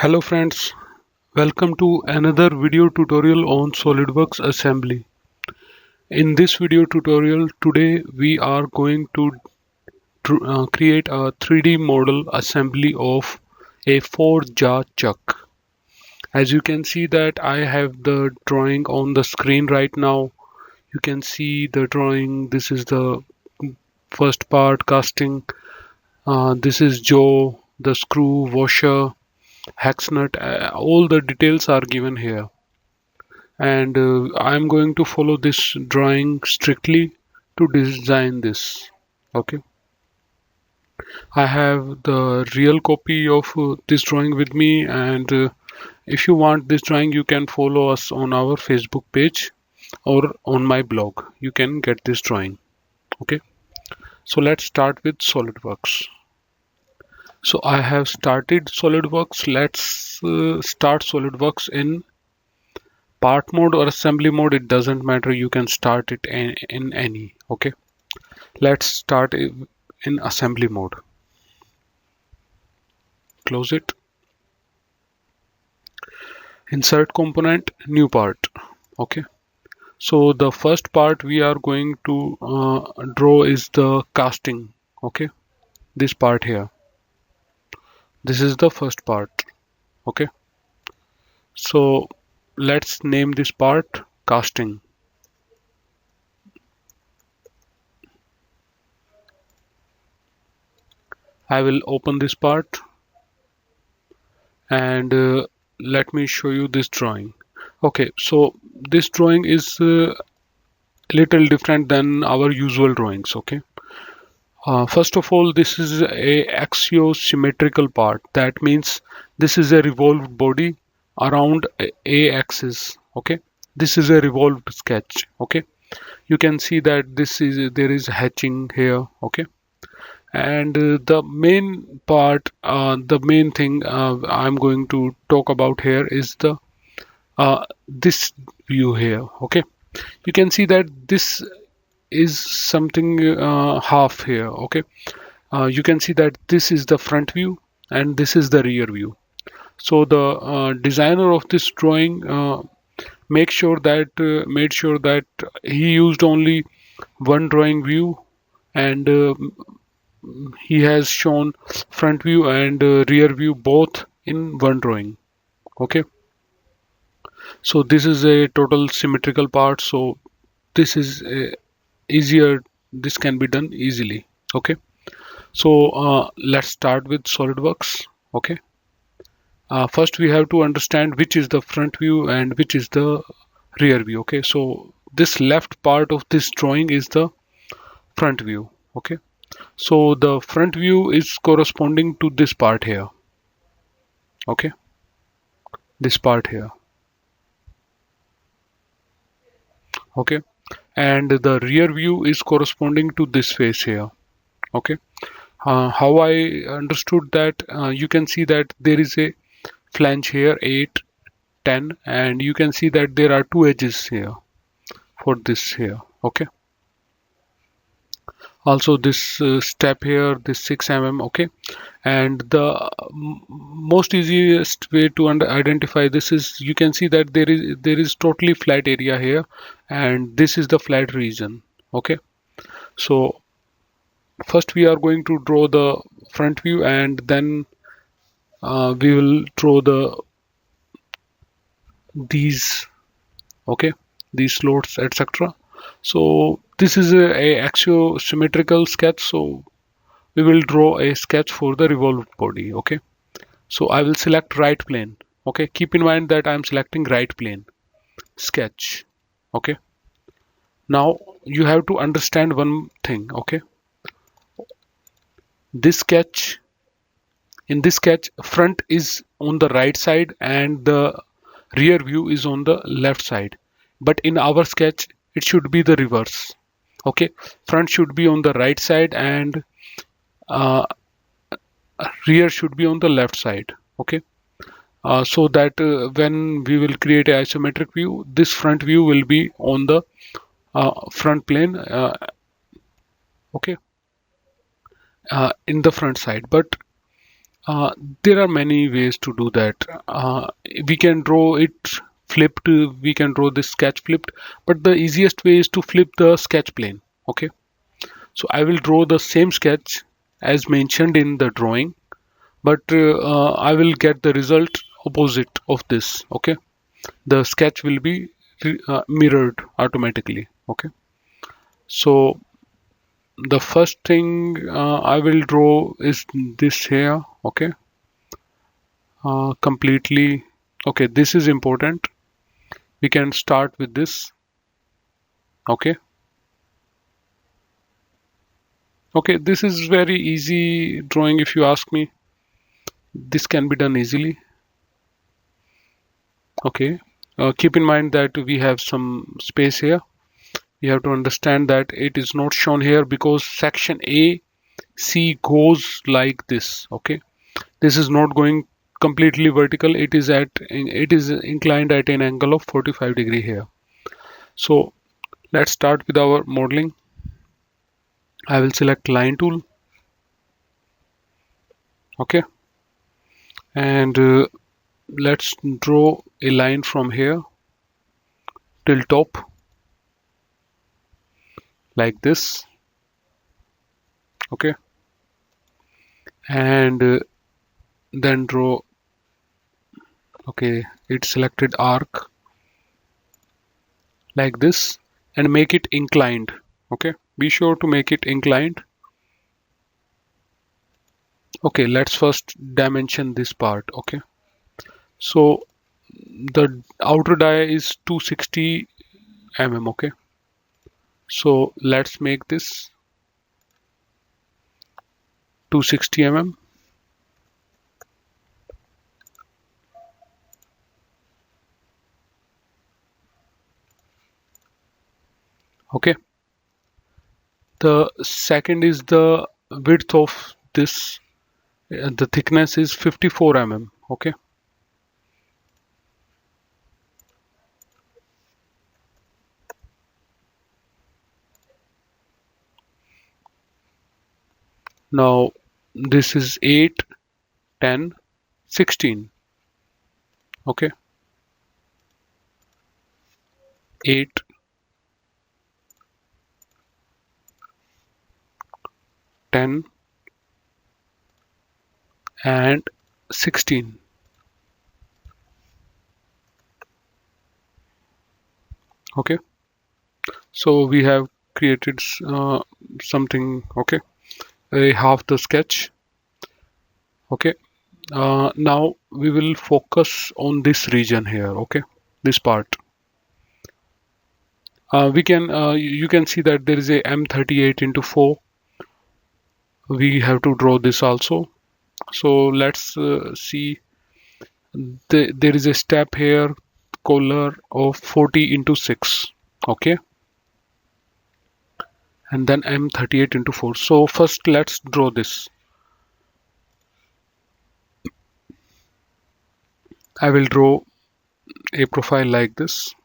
Hello friends, welcome to another video tutorial on SolidWorks assembly. In this video tutorial today we are going to create a 3D model assembly of a 4-jaw chuck. As you can see that I have the drawing on the screen right now. You can see the drawing. This is the first part, casting. This is jaw, the screw, washer, hex nut. All the details are given here. And I'm going to follow this drawing strictly to design this. Okay, I have the real copy of this drawing with me, and if you want this drawing you can follow us on our Facebook page or on my blog. You can get this drawing. Okay, so let's start with SolidWorks. So I have started SolidWorks. Let's start SolidWorks in part mode or assembly mode. It doesn't matter, you can start it in any. Okay, let's start in assembly mode. Close it, insert component, new part. Okay, so the first part we are going to draw is the casting. Okay, this part here, this is the first part. Okay, so let's name this part casting. I will open this part and let me show you this drawing. Okay, so this drawing is little different than our usual drawings. Okay, first of all, this is a axisymmetrical part. That means this is a revolved body around a axis. Okay, this is a revolved sketch. Okay, you can see that there is hatching here. Okay, and the main part, the main thing I'm going to talk about here is the this view here. Okay, you can see that this is something half here. Okay, you can see that this is the front view and this is the rear view. So the designer of this drawing made sure that he used only one drawing view, and he has shown front view and rear view both in one drawing. Okay, so this is a total symmetrical part, so this is easier, this can be done easily. Okay, so let's start with SolidWorks. Okay, first we have to understand which is the front view and which is the rear view. Okay, so this left part of this drawing is the front view. Okay, so the front view is corresponding to this part here. Okay, this part here. Okay, and the rear view is corresponding to this face here. Okay, how I understood that, you can see that there is a flange here 8, 10, and you can see that there are two edges here for this here. Okay, also this step here, this 6 mm. Okay, and the most easiest way to identify this is, you can see that there is totally flat area here, and this is the flat region. Okay, so first we are going to draw the front view, and then we will draw these. Okay, these slots, etc. So this is a axisymmetrical sketch, so we will draw a sketch for the revolved body. Okay, so I will select right plane. Okay, keep in mind that I am selecting right plane, sketch. Okay, now you have to understand one thing. Okay, this sketch, in this sketch, front is on the right side and the rear view is on the left side, but in our sketch it should be the reverse. Okay, front should be on the right side and uh, rear should be on the left side. Okay, so that when we will create an isometric view, this front view will be on the front plane. Okay, in the front side, but Uh, there are many ways to do that. We can draw it flipped, we can draw this sketch flipped, but the easiest way is to flip the sketch plane. Okay, so I will draw the same sketch as mentioned in the drawing, but I will get the result opposite of this. Okay, the sketch will be mirrored automatically. Okay, so the first thing I will draw is this here. Okay, completely. Okay, this is important. We can start with this. Okay, okay, this is very easy drawing. If you ask me, this can be done easily. Okay, keep in mind that we have some space here. You have to understand that it is not shown here because section A C goes like this. Okay, this is not going completely vertical. It is inclined at an angle of 45 degree here. So let's start with our modeling. I will select line tool. Okay, and let's draw a line from here till top like this. Okay, and then draw. Okay, it selected arc like this and make it inclined. Okay, be sure to make it inclined. Okay, let's first dimension this part. Okay, so the outer die is 260 mm. Okay, so let's make this 260 mm. Okay, the second is the width of this. The thickness is 54 mm. Okay, now this is 8, 10, 16. Okay, 8, 10 and 16. Okay, so we have created something. Okay, half the sketch. Okay, now we will focus on this region here. Okay, this part. You can see that there is a M38 into 4. We have to draw this also. So let's see. There is a step here, color of 40 into 6. Okay, and then M38 into 4. So first let's draw this. I will draw a profile like this.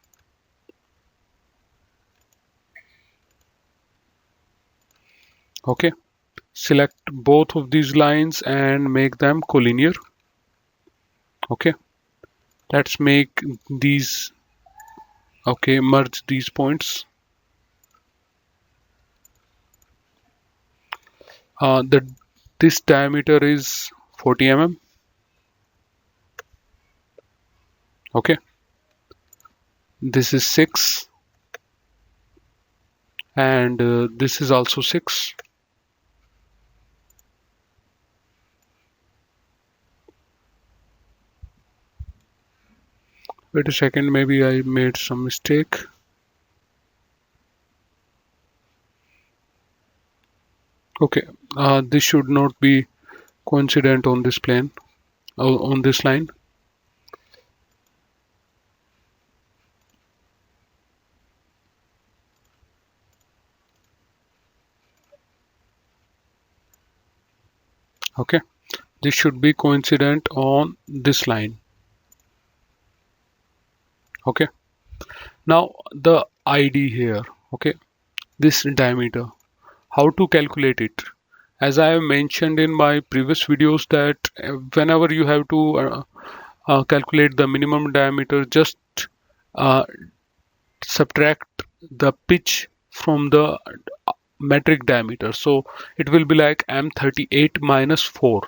Okay, select both of these lines and make them collinear. Okay, let's make these. Okay, merge these points. The this diameter is 40 mm. Okay, this is 6 and this is also 6. Wait a second, maybe I made some mistake. Okay, this should not be coincident on this plane, on this line. Okay, this should be coincident on this line. Okay, now the ID here. Okay, this diameter, how to calculate it? as I have mentioned in my previous videos that whenever you have to calculate the minimum diameter, just uh, subtract the pitch from the metric diameter. So it will be like M38 minus 4.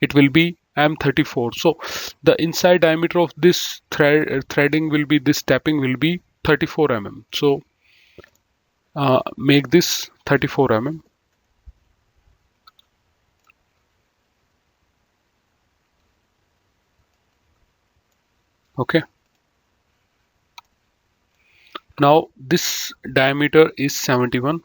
It will be M34. So the inside diameter of this threading will be, this tapping will be 34 mm. So make this 34 mm. Okay. Now this diameter is 71.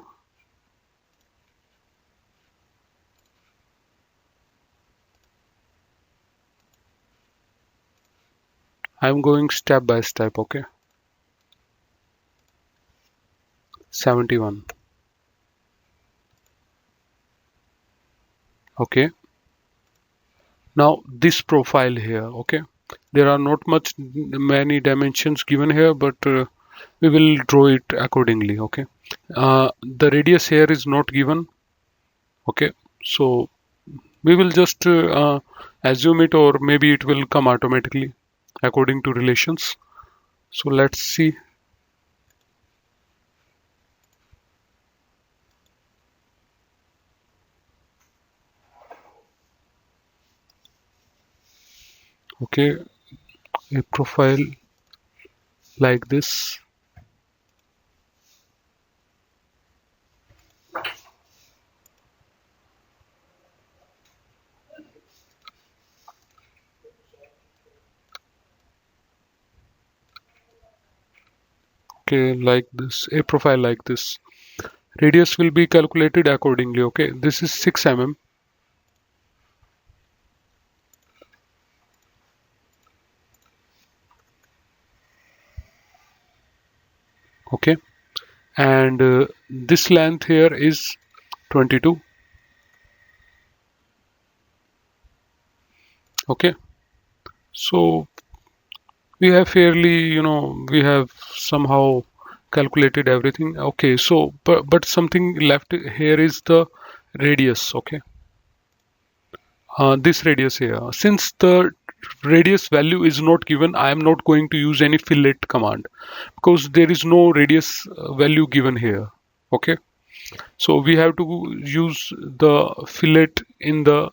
I'm going step by step. Okay. 71. Okay. Now this profile here. Okay. There are not many dimensions given here, but we will draw it accordingly. Okay. The radius here is not given. Okay. So we will just assume it, or maybe it will come automatically according to relations. So let's see. Okay, a profile like this. Okay, like this, a profile like this. Radius will be calculated accordingly. Okay, this is 6 mm. Okay, and this length here is 22. Okay, so we have fairly, we have somehow calculated everything. Okay, so but something left here is the radius. Okay, this radius here, since the radius value is not given, I am not going to use any fillet command because there is no radius value given here. Okay, so we have to use the fillet in the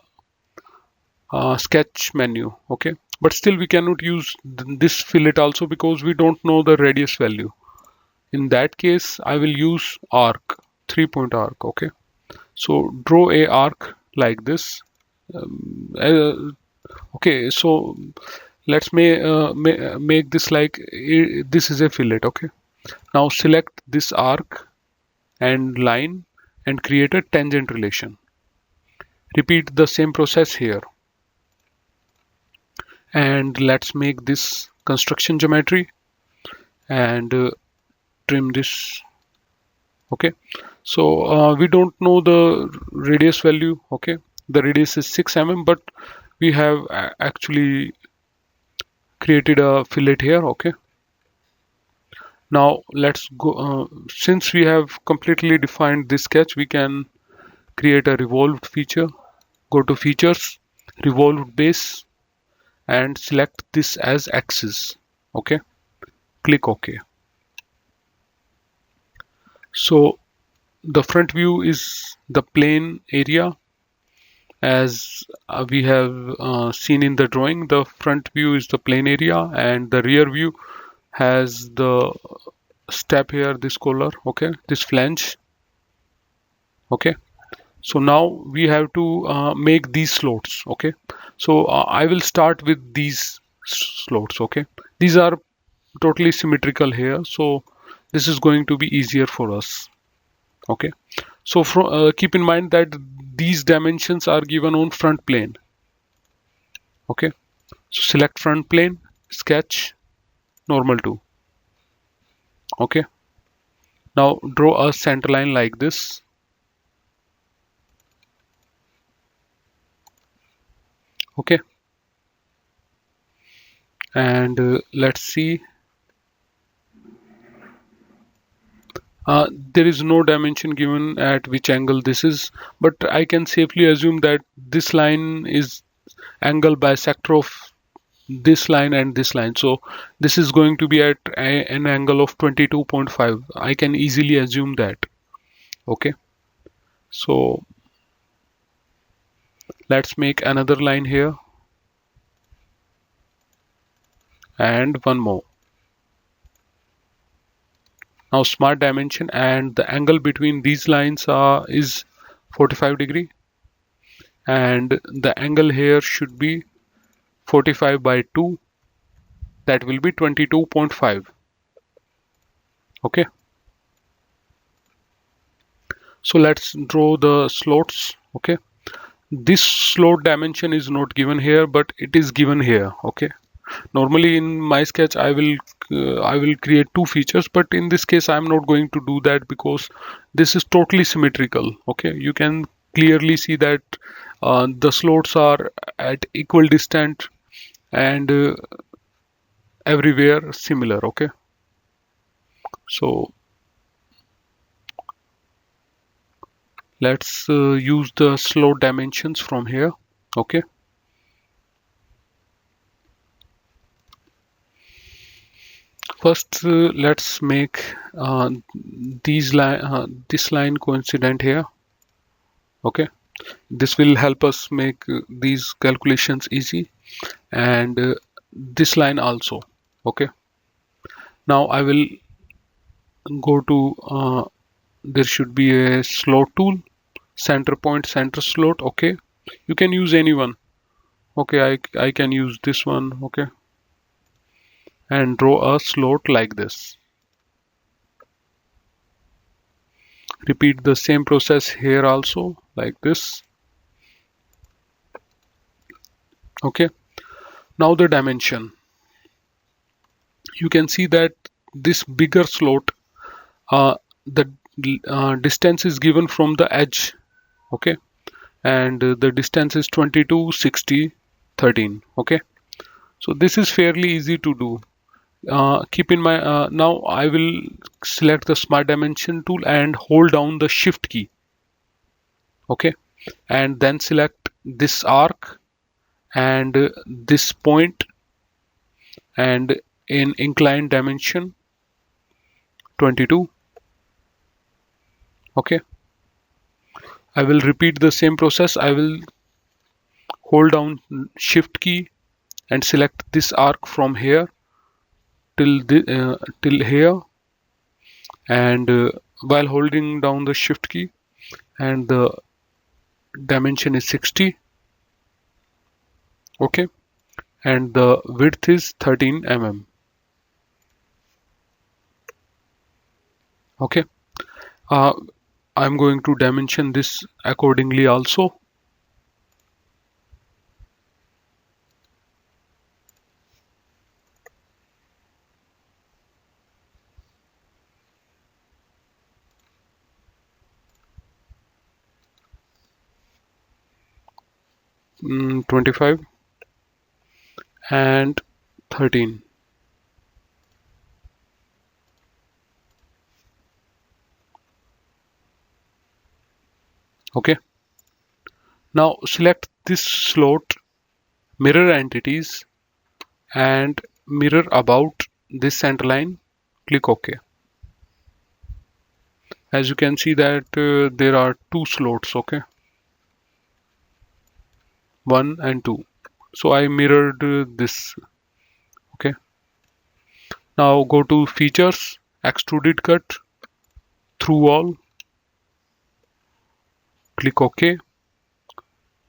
sketch menu. Okay, but still we cannot use this fillet also because we don't know the radius value. In that case I will use arc, 3-point arc. Okay, so draw a arc like this. Okay, so let's make this like this is a fillet. Okay, now select this arc and line and create a tangent relation. Repeat the same process here, and let's make this construction geometry and trim this. Okay, so we don't know the radius value. Okay, the radius is 6 mm, but we have actually created a fillet here. Okay, now let's go, since we have completely defined this sketch, we can create a revolved feature. Go to features, revolved base, and select this as axis. Okay, click OK. So the front view is the plane area, as we have seen in the drawing. The front view is the plane area, and the rear view has the step here, this collar. Okay, this flange. Okay, so now we have to make these slots. Okay, so I will start with these slots. Okay, these are totally symmetrical here, so this is going to be easier for us. Okay, so keep in mind that these dimensions are given on front plane. Okay, so select front plane, sketch, normal to. Okay, now draw a center line like this. Okay, and let's see. There is no dimension given at which angle this is, but I can safely assume that this line is angle bisector of this line and this line. So this is going to be at an angle of 22.5. I can easily assume that. Okay, so let's make another line here and one more. Now smart dimension, and the angle between these lines is 45 degree, and the angle here should be 45 by 2, that will be 22.5. Okay, so let's draw the slots. Okay, this slot dimension is not given here, but it is given here. Okay, normally in my sketch I will create two features, but in this case I'm not going to do that because this is totally symmetrical. Okay, you can clearly see that the slots are at equal distance and everywhere similar. Okay, so let's use the slot dimensions from here. Okay, first let's make this line coincident here. Okay, this will help us make these calculations easy, and this line also. Okay, now I will go to there should be a slot tool, center point, center slot. Okay, you can use anyone. Okay, I can use this one. Okay, and draw a slot like this. Repeat the same process here also, like this. Okay, now the dimension. You can see that this bigger slot, the distance is given from the edge. Okay, and the distance is 22, 60, 13. Okay, so this is fairly easy to do. Keep in mind, now I will select the smart dimension tool and hold down the shift key. Okay, and then select this arc and this point, and in inclined dimension 22. Okay, I will repeat the same process. I will hold down shift key and select this arc from here till here, and while holding down the shift key, and the dimension is 60. Okay, and the width is 13 mm. Okay, I'm going to dimension this accordingly also. Mm, 25 and 13. Okay, now select this slot, mirror entities, and mirror about this center line. Click OK. As you can see that there are two slots. Okay, 1 and 2. So I mirrored this. Okay, now go to features, extruded cut, through wall. Click OK.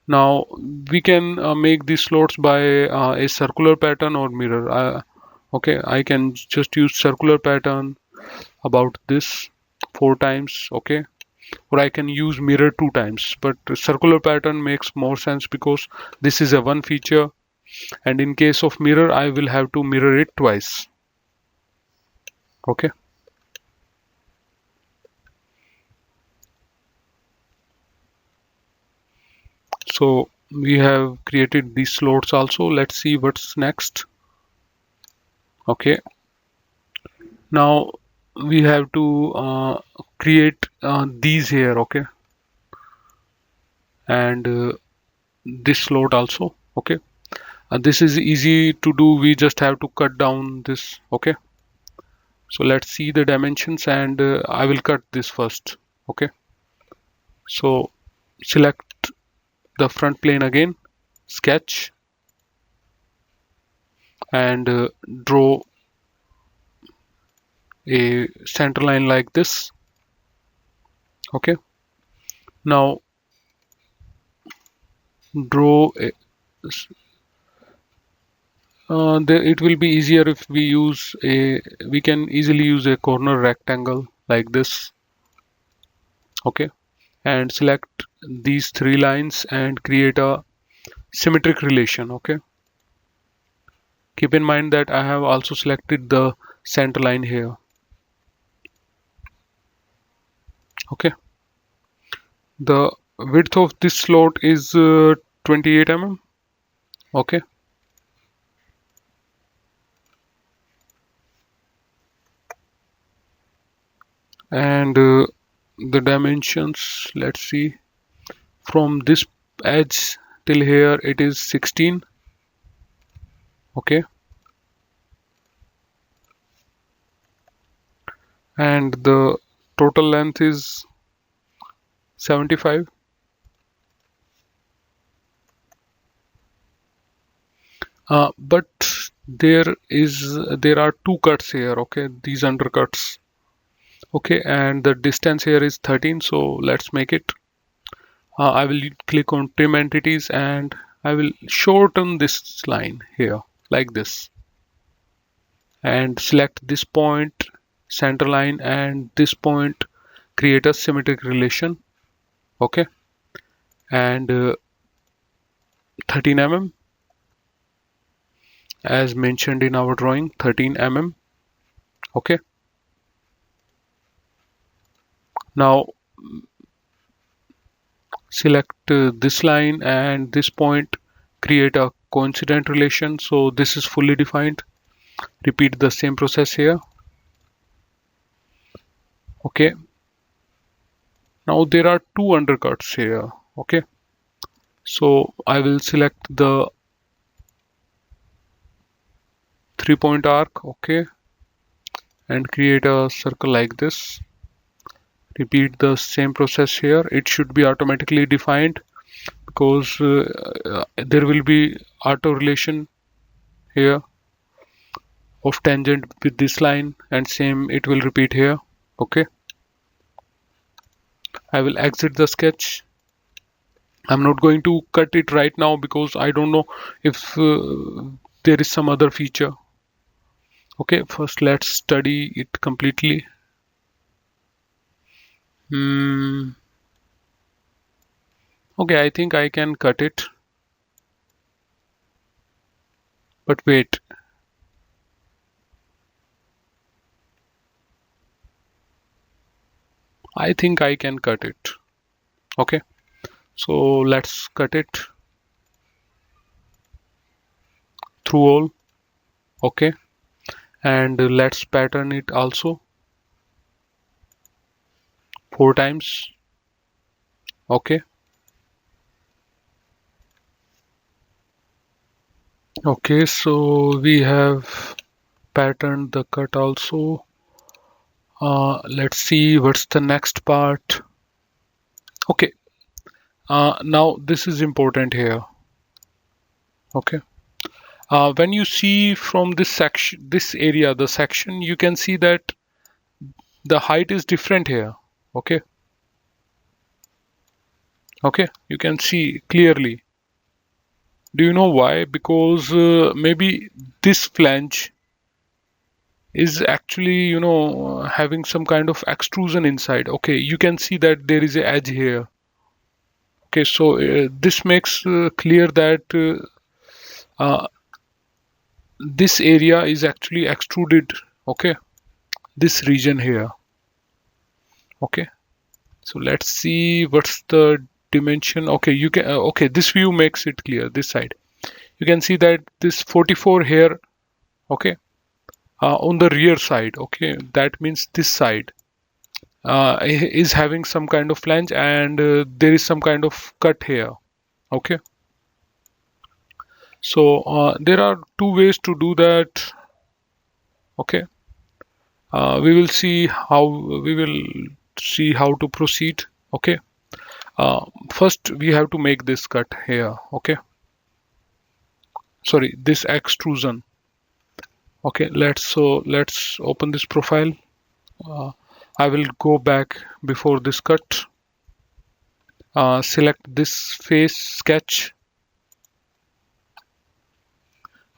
Now we can make these slots by a circular pattern or mirror. Okay, I can just use circular pattern about this 4 times. Okay, or I can use mirror 2 times, but circular pattern makes more sense because this is a one feature, and in case of mirror I will have to mirror it twice. Okay, so we have created these slots also. Let's see what's next. Okay, now we have to create these here, okay, and this slot also, okay. This is easy to do, we just have to cut down this, okay. So let's see the dimensions, and I will cut this first, okay. So select the front plane again, sketch, and draw a center line like this, okay. Now draw a, it will be easier if we can easily use a corner rectangle like this, okay, and select these three lines and create a symmetric relation, okay. Keep in mind that I have also selected the center line here, okay. The width of this slot is 28 mm, okay. And the dimensions, let's see, from this edge till here it is 16, okay. And the total length is 75. But there are two cuts here, okay, these undercuts, okay, and the distance here is 13, so let's make it. I will click on trim entities and I will shorten this line here like this, and select this point, center line, and this point, create a symmetric relation, okay. And 13 mm as mentioned in our drawing, 13 mm, okay. Now select this line and this point, create a coincident relation, so this is fully defined. Repeat the same process here, okay. Now there are two undercuts here, okay, so I will select the 3-point arc, okay, and create a circle like this. Repeat the same process here. It should be automatically defined because there will be auto relation here of tangent with this line, and same it will repeat here, okay. I will exit the sketch. I'm not going to cut it right now because I don't know if there is some other feature, okay. First let's study it completely. Okay, I think I can cut it, but wait, I think I can cut it, okay. So let's cut it through all, okay, and let's pattern it also 4 times, okay. Okay, so we have patterned the cut also. Let's see what's the next part. Okay, now this is important here, okay. When you see from this section, this area, the section, you can see that the height is different here, okay. Okay, you can see clearly. Do you know why? Because maybe this flange is actually, you know, having some kind of extrusion inside. Okay, you can see that there is an edge here. Okay, so this makes clear that this area is actually extruded, okay, this region here, okay. So let's see what's the dimension. Okay, you can okay, this view makes it clear. This side you can see that this 44 here, okay, on the rear side. Okay, that means this side is having some kind of flange, and there is some kind of cut here. Okay, so there are two ways to do that. Okay, we will see how to proceed. Okay, first we have to make this cut here. Okay, sorry, this extrusion. Okay, let's open this profile. uh, I will go back before this cut. Select this face sketch.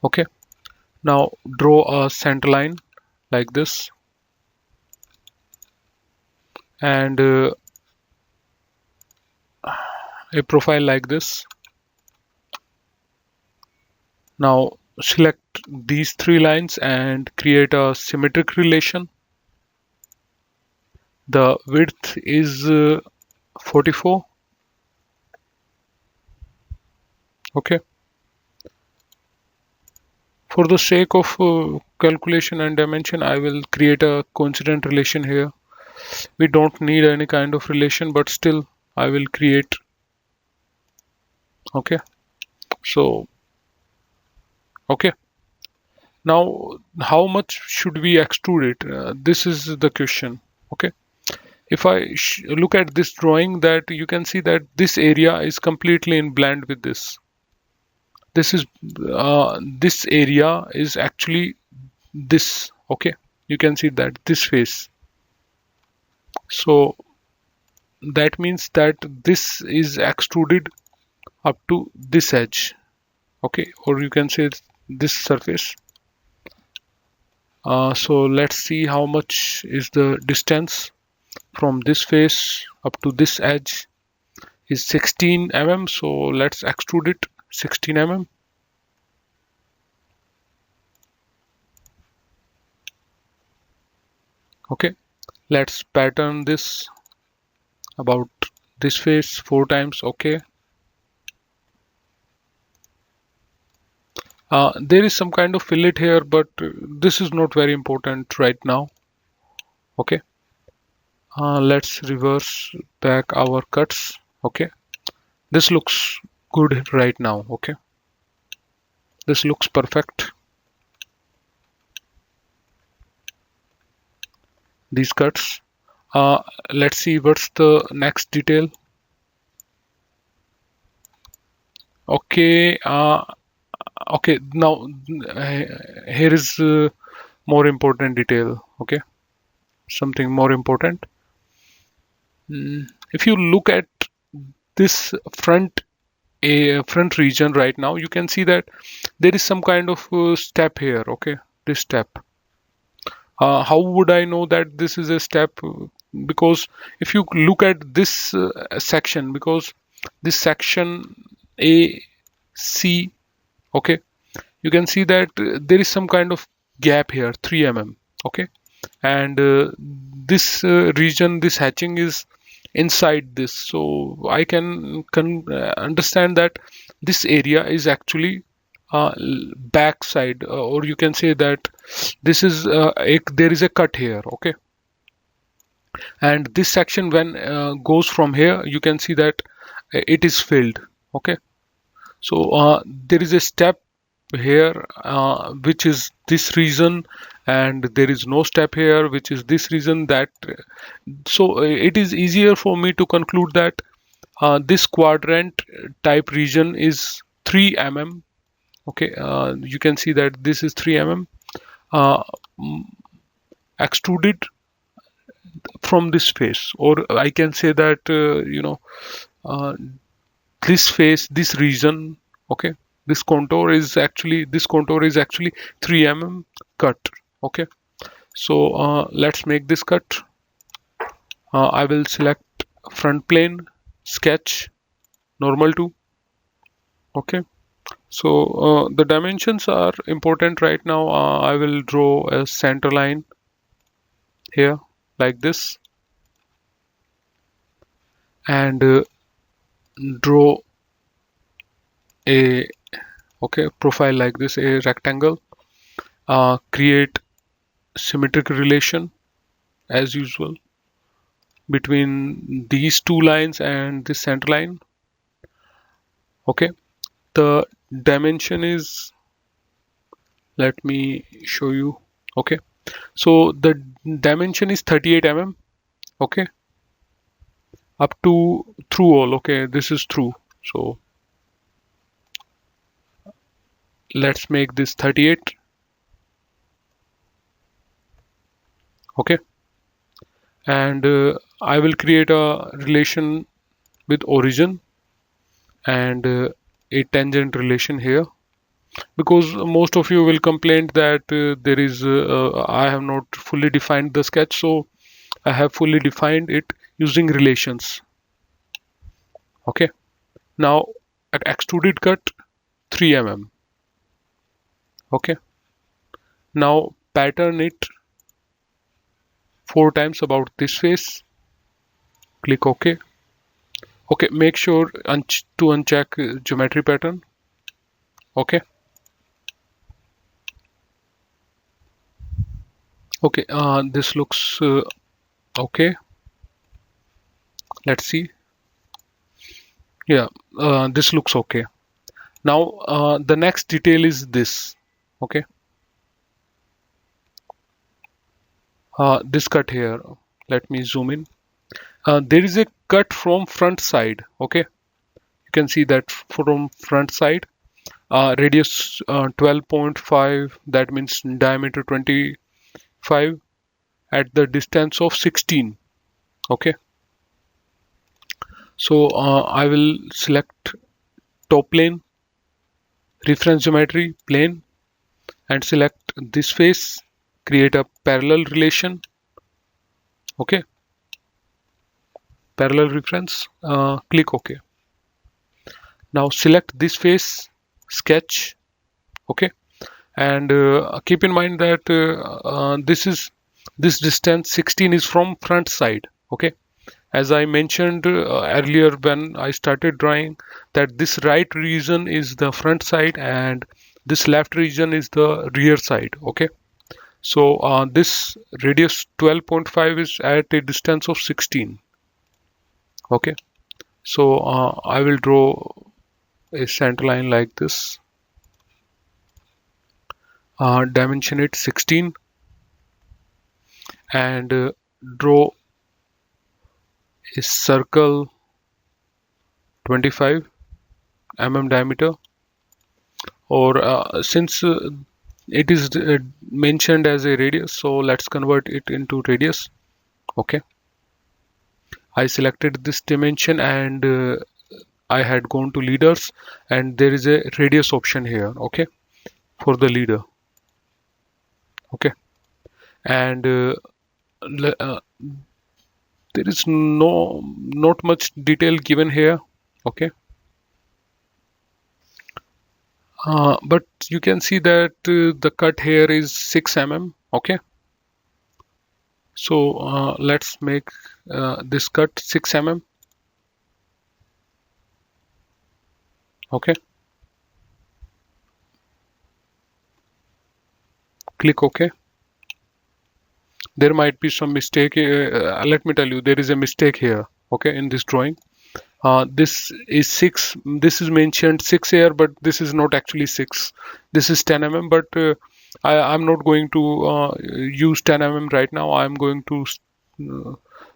Okay, now draw a center line like this, and a profile like this. Now select these three lines and create a symmetric relation. The width is 44. Okay, for the sake of calculation and dimension, I will create a coincident relation here. We don't need any kind of relation, but still I will create. Okay, so okay, now how much should we extrude it? This is the question. Okay, if I look at this drawing, that you can see that this area is completely in blend with this. This is this area is actually this. Okay, you can see that this face. So that means that this is extruded up to this edge. Okay, or you can say this surface. So let's see how much is the distance from this face up to this edge. Is 16 mm, so let's extrude it 16 mm. Okay, let's pattern this about this face 4 times. Okay, there is some kind of fillet here, but this is not very important right now. Okay, let's reverse back our cuts. Okay, this looks good right now. Okay, this looks perfect. These cuts. Let's see what's the next detail. Okay, okay, now here is more important detail. Okay, something more important. If you look at this front region right now, you can see that there is some kind of step here. Okay, this step. How would I know that this is a step? Because if you look at this section, because this section A, C, okay, you can see that there is some kind of gap here, 3 mm. Okay, and this region, this hatching is inside this, so I can understand that this area is actually back side, or you can say that this is there is a cut here. Okay, and this section when goes from here, you can see that it is filled. Okay, so there is a step here which is this region, and there is no step here which is this region. That so it is easier for me to conclude that this quadrant type region is 3 mm. Okay, you can see that this is 3 mm extruded from this face, or I can say that uh, this face, this region. Okay, this contour is actually 3 mm cut. Okay, so let's make this cut. I will select front plane, sketch, normal to. Okay, so the dimensions are important right now. I will draw a center line here like this, and draw a profile like this, a rectangle. Create symmetric relation as usual between these two lines and this center line. Okay, the dimension is, let me show you. Okay, so the dimension is 38 mm. Okay, up to through all. Okay, this is through, so let's make this 38. Okay, and I will create a relation with origin and a tangent relation here, because most of you will complain that there is I have not fully defined the sketch, so I have fully defined it using relations. Okay, now at extruded cut 3 mm. Okay, now pattern it 4 times about this face. Click OK. Okay, make sure to uncheck geometry pattern. Okay. Okay, this looks okay. Let's see. Yeah, this looks okay. Now the next detail is this. Okay, this cut here. Let me zoom in. There is a cut from front side. Okay, you can see that from front side. Radius 12.5. That means diameter 25 at the distance of 16. Okay, so I will select top plane, reference geometry plane, and select this face, create a parallel relation. Okay, parallel reference, click OK. Now select this face, sketch. Okay, and keep in mind that this distance 16 is from front side. Okay, as I mentioned earlier when I started drawing, that this right region is the front side and this left region is the rear side. Okay, so this radius 12.5 is at a distance of 16. Okay, so I will draw a center line like this. Dimension it 16 and draw a circle 25 mm diameter, or since it is mentioned as a radius, so let's convert it into radius. Okay, I selected this dimension and I had gone to leaders, and there is a radius option here. Okay, for the leader. Okay, and there is not much detail given here. Okay, but you can see that the cut here is 6 mm. Okay, so let's make this cut 6 mm. Okay, click OK. There might be some mistake. Let me tell you, there is a mistake here. Okay, in this drawing, this is 6. This is mentioned 6 here, but this is not actually 6. This is 10 mm. But I'm not going to use 10 mm right now. I'm going to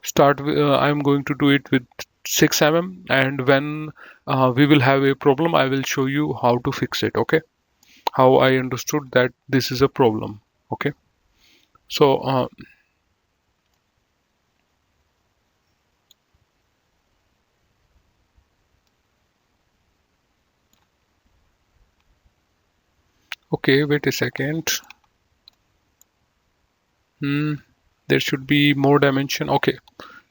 start. I'm going to do it with 6 mm, and when we will have a problem, I will show you how to fix it. Okay, how I understood that this is a problem. Okay, so okay, wait a second. There should be more dimension. Okay,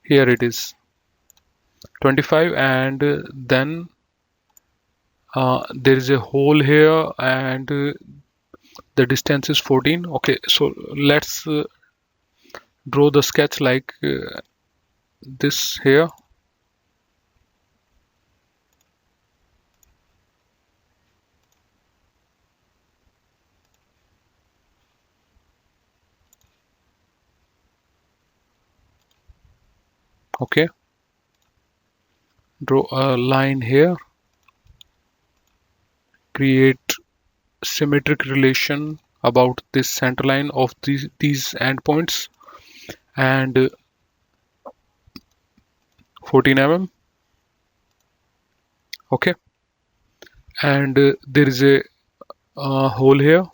here it is 25, and then there is a hole here, and the distance is 14. Okay, so let's draw the sketch like this here. Okay, draw a line here, create symmetric relation about this center line of these endpoints, and 14 mm. Okay, and there is a hole here.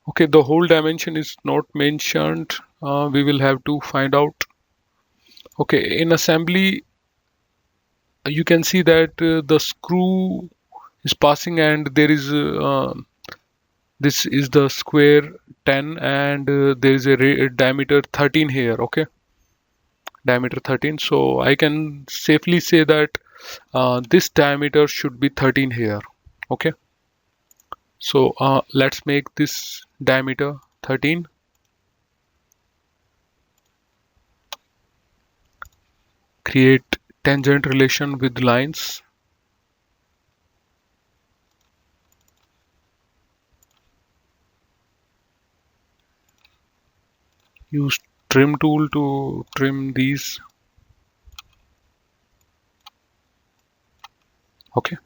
Okay, the hole dimension is not mentioned. We will have to find out. Okay, in assembly, you can see that the screw is passing, and there is this is the square 10, and there is a diameter 13 here. Okay, diameter 13. So I can safely say that this diameter should be 13 here. Okay, so let's make this diameter 13. Create tangent relation with lines. Use trim tool to trim these. Okay,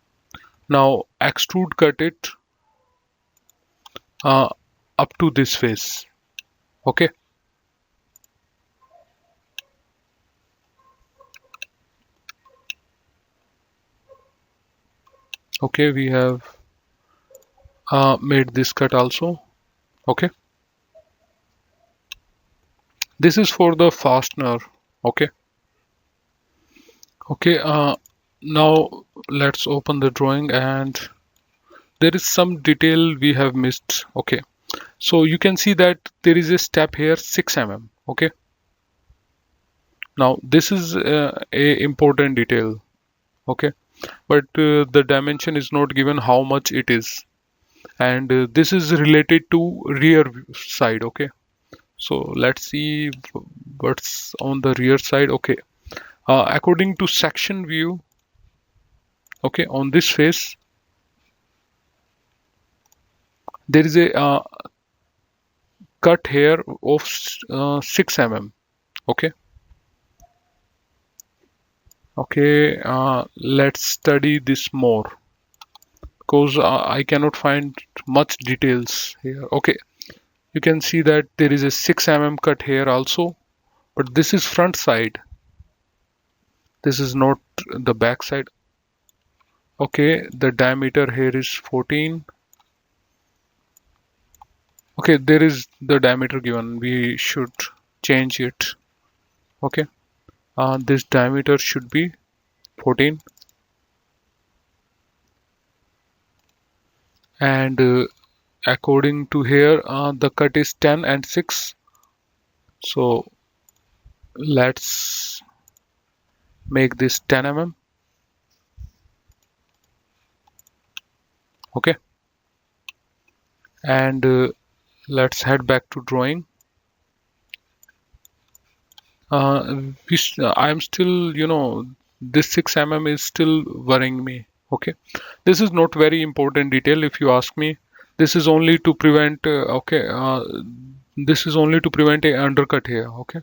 now extrude cut it uh, up to this face. Okay, okay, we have made this cut also. Okay, this is for the fastener. Okay, okay, now let's open the drawing, and there is some detail we have missed. Okay, so you can see that there is a step here 6 mm. Okay, now this is a important detail. Okay, but the dimension is not given how much it is, and this is related to rear side. Okay, so let's see what's on the rear side. Okay, according to section view, okay, on this face there is a cut here of 6 mm. Okay, okay, let's study this more, because I cannot find much details here. Okay, you can see that there is a 6 mm cut here also, but this is front side, this is not the back side. Okay, the diameter here is 14. Okay, there is the diameter given, we should change it. Okay, this diameter should be 14, and according to here the cut is 10 and 6. So let's make this 10 mm. Okay, and let's head back to drawing. I'm still, this 6 mm is still worrying me. Okay, this is not very important detail if you ask me. This is only to prevent this is only to prevent a undercut here. Okay,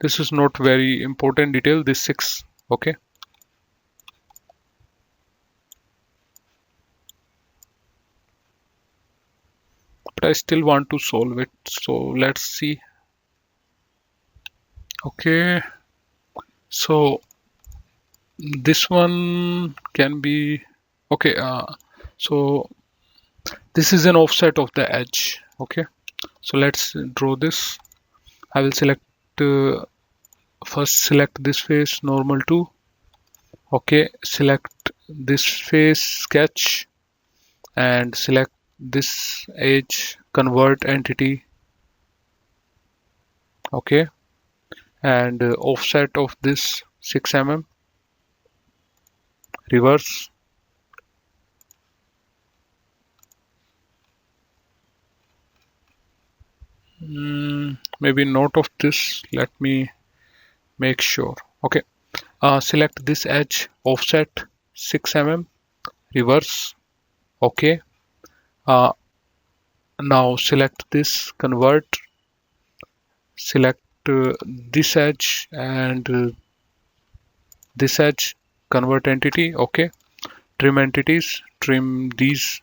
this is not very important detail, this 6. Okay, but I still want to solve it, so let's see. Okay, so this one can be okay. So this is an offset of the edge. Okay, so let's draw this. I will select first select this face, normal to. Okay, select this face, sketch, and select this edge, convert entity. Okay, and offset of this 6 mm, reverse. Maybe not of this, let me make sure. Okay, select this edge, offset 6 mm, reverse. Okay, now select this, convert, select this edge, and this edge, convert entity, okay. Trim entities, trim these,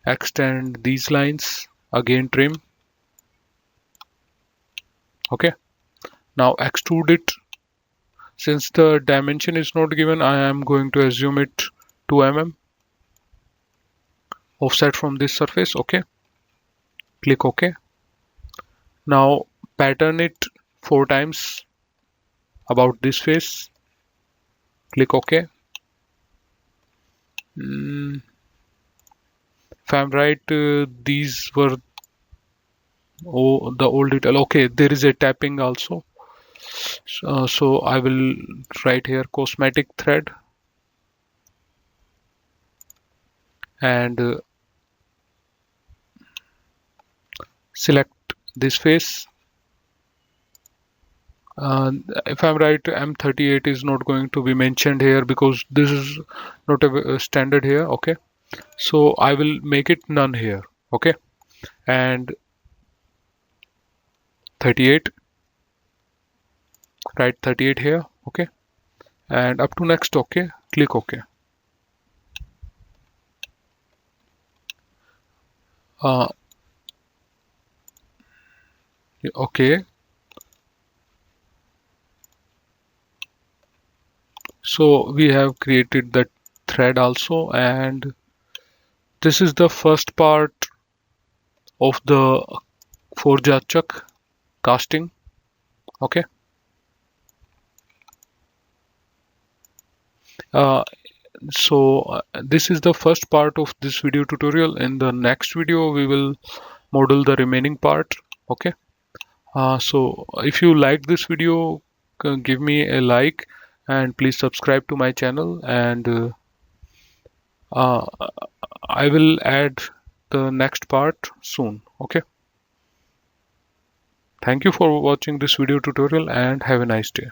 extend these lines, again trim, okay. Now extrude it. Since the dimension is not given, I am going to assume it 2 mm. Offset from this surface, okay. Click OK. Now pattern it 4 times about this face. Click OK. If I'm right, these were the old detail. Okay, there is a tapping also. So I will write here cosmetic thread and select this face. If I'm right, M38 is not going to be mentioned here because this is not a standard here. Okay, so I will make it none here. Okay, and 38, write 38 here. Okay, and up to next. Okay, click OK. Okay, so we have created that thread also, and this is the first part of the forja chuck casting. Okay, uh, this is the first part of this video tutorial. In the next video we will model the remaining part. Okay, so if you like this video, give me a like and please subscribe to my channel, and uh, I will add the next part soon. Okay, thank you for watching this video tutorial and have a nice day.